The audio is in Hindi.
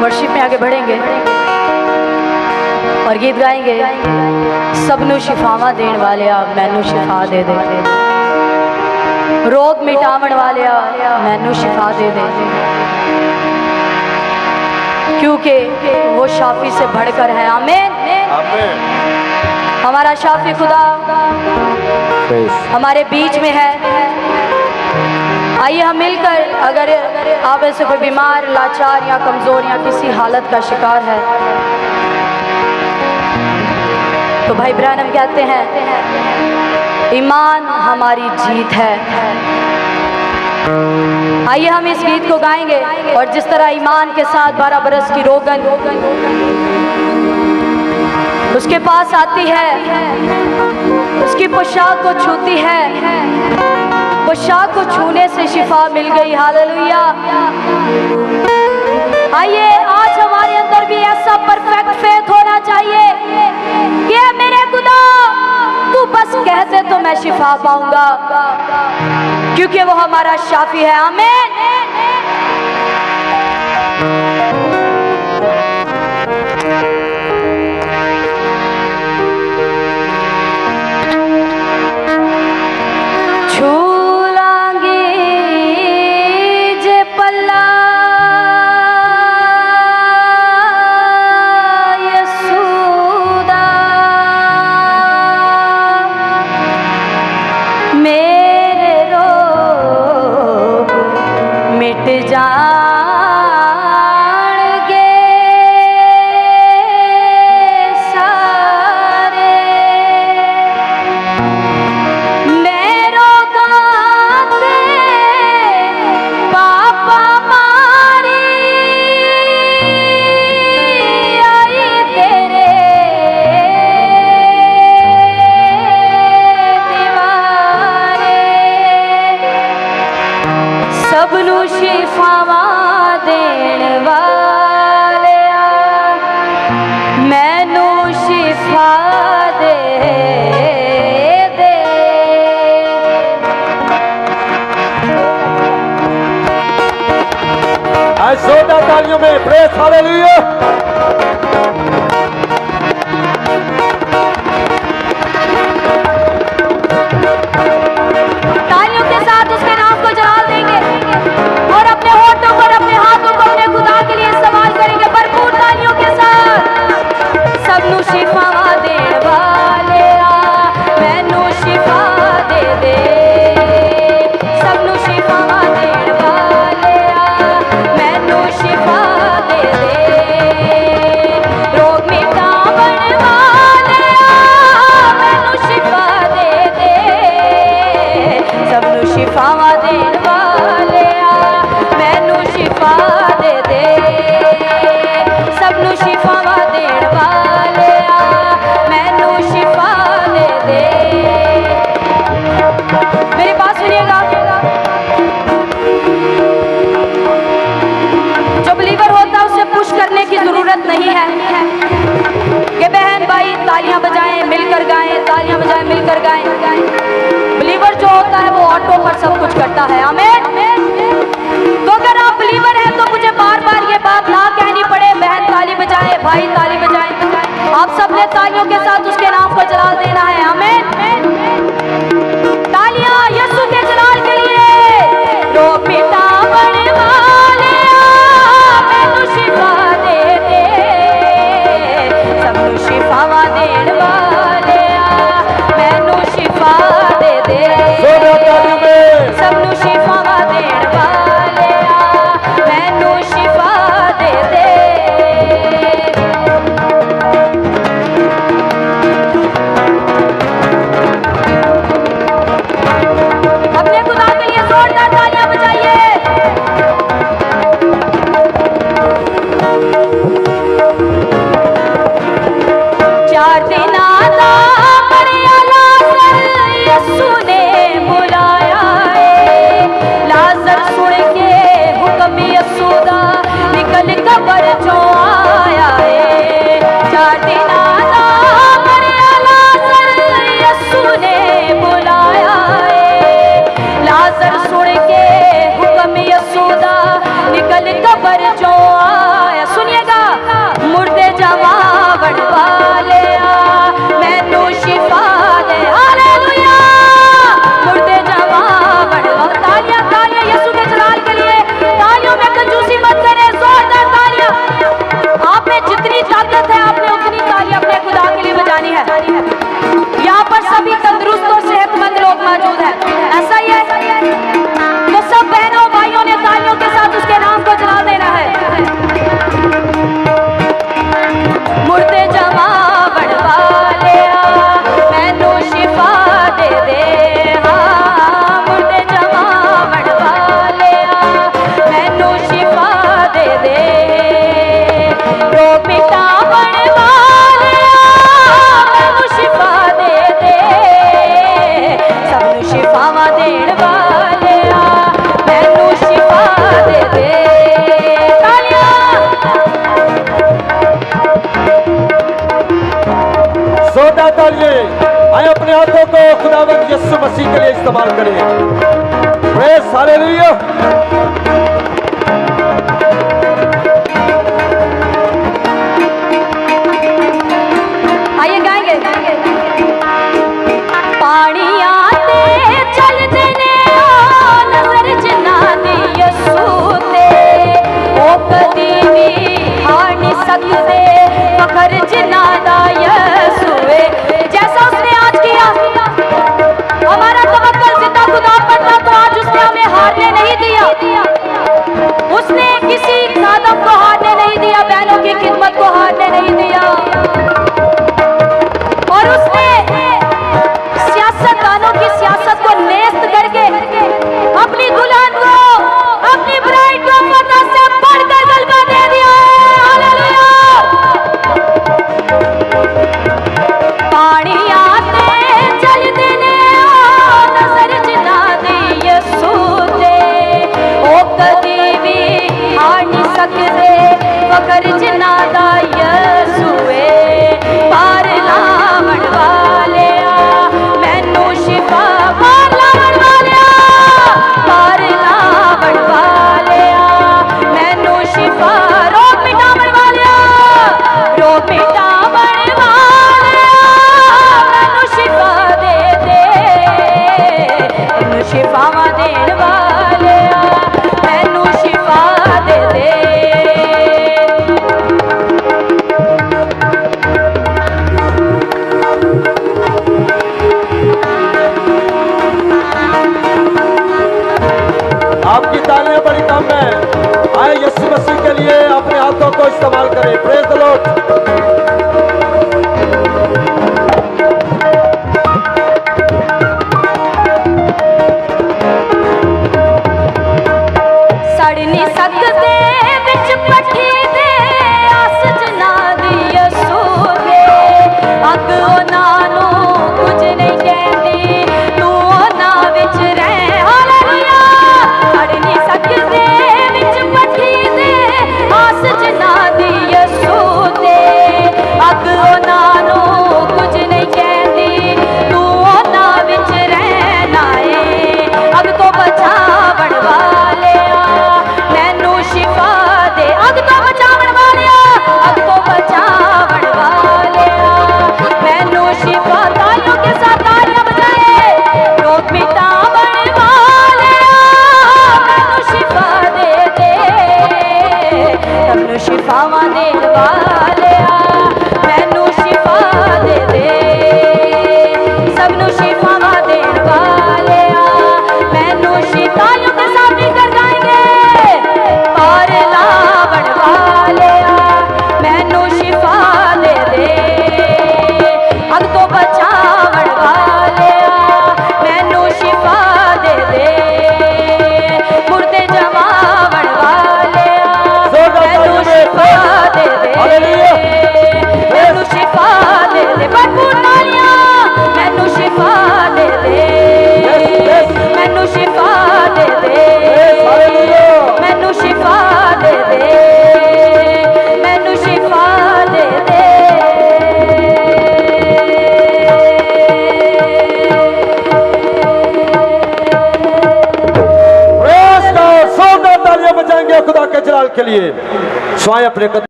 वर्शिप में आगे बढ़ेंगे और गीत गाएंगे। सबनू शिफावा देने वाले मैनू शिफा दे दे, रोग मिटावन वाले मैनू शिफा दे दे, क्योंकि वो शाफी से बढ़कर है। आमीन। हमारा शाफी खुदा हमारे बीच में है। आइए हम मिलकर, अगर आप ऐसे कोई बीमार, लाचार या कमजोर या किसी हालत का शिकार है, तो भाई ब्रानम कहते हैं ईमान हमारी जीत है। आइए हम इस गीत को गाएंगे और जिस तरह ईमान के साथ 12 बरस की रोगन उसके पास आती है, उसकी पोशाक को छूती है, पोशाक को छूने से शिफा मिल गई। हालेलुया। आइए आज हमारे अंदर भी ऐसा परफेक्ट फेथ होना चाहिए कि मेरे खुदा तू बस कहते तो मैं शिफा पाऊंगा, क्योंकि वो हमारा शाफी है। आमीन। जोरदार तालियों में प्रेज हालेलुया। तालियों के साथ उसके नाम को जलाल देंगे और अपने होठों पर, अपने हाथों को अपने खुदा के लिए इस्तेमाल करेंगे भरपूर तालियों के साथ। सबनू शिफा देने वाले मैनू शिफा दे दे, सबनू शिफा देने वाले मैनू शिफा दे दे, तालियां। आए अपने हाथों को खुदावंद यीशु मसीह के लिए इस्तेमाल करें। Praise hallelujah. आइए गाएंगे। पानी आते चल देने नजर जिन्ना दी यीशु ते ओ कदी भी हार नहीं सकते फखर जिन्ना दा यीशु है। जैसा उसने आज किया हमारा तवक्कुल जिंदा खुदा पर था, तो आज उसने हमें हारने नहीं दिया। उसने किसी खादम को हारने नहीं दिया, बहनों की खिदमत को हारने नहीं दिया। और उसने सियासतदानों की सियासत को नेस्त करके अपनी दुल्हन को, अपनी ब्राइड को पर्दा से बढ़कर गलबा दे दिया है। हालेलुया। पानी आते चल देने नजर जिन्ना दी यीशु ते ओ कदी भी हार नहीं सकते फकर जिन्ना दा यीशु है। पार लावण वालिया मैनू शिफा, पार लावण वालिया, पार लावण वालिया मैनू शिफा, रोग मिटावण वालिया, रोग मिटावण वालिया मैनू शिफा दे दे, मैनू शिफावां देण वालिया मैनू शिफा दे दे। आपकी तालियां बड़ी कम है। आए यीशु मसीह के लिए अपने हाथों को इस्तेमाल करें। Praise the Lord. सड़ नहीं सकते बिच पट्टी दे आस जना दी यीशु दे, अग उन्हां नूं कुछ नहीं कहती तू उन्हां विच रह। हालेलुया। सड़ नहीं सकते बिच पट्टी दे आस जना दी यीशु दे, अग उन्हां नूं कुछ नहीं कहती तू उन्हां विच रहना है। अग तो बचावण वालिया मैनू शिफा दे, अग तो बचावण वालिया, अग तो बचावण वालिया मैनू शिफा। तालियों के साथ तालियां बजाए। रोग मिटावण वालिया मैनू शिफा दे दे, मैनू शिफावां देण वालिया मैनू शिफा दे दे, सबनू शिफावां देण वालिया मैनू शिफा। तालियों के साथ मिलकर गाएंगे। पार लावण वालिया मैनू शिफा दे दे, अग तो बचावण वालिया मैनू शिफा दे दे, मुर्दे जमावण वालिया मैनू शिफा दे दे, मैनू शिफा दे दे। भरपूर तालियां। मैनू शिफा दे दे, मैनू शिफा दे दे, मैनू शिफा दे दे, मैनू शिफा दे दे। Praise God. जोरदार तालियां बजाएंगे खुदा के जलाल के लिए। स्वाय अपने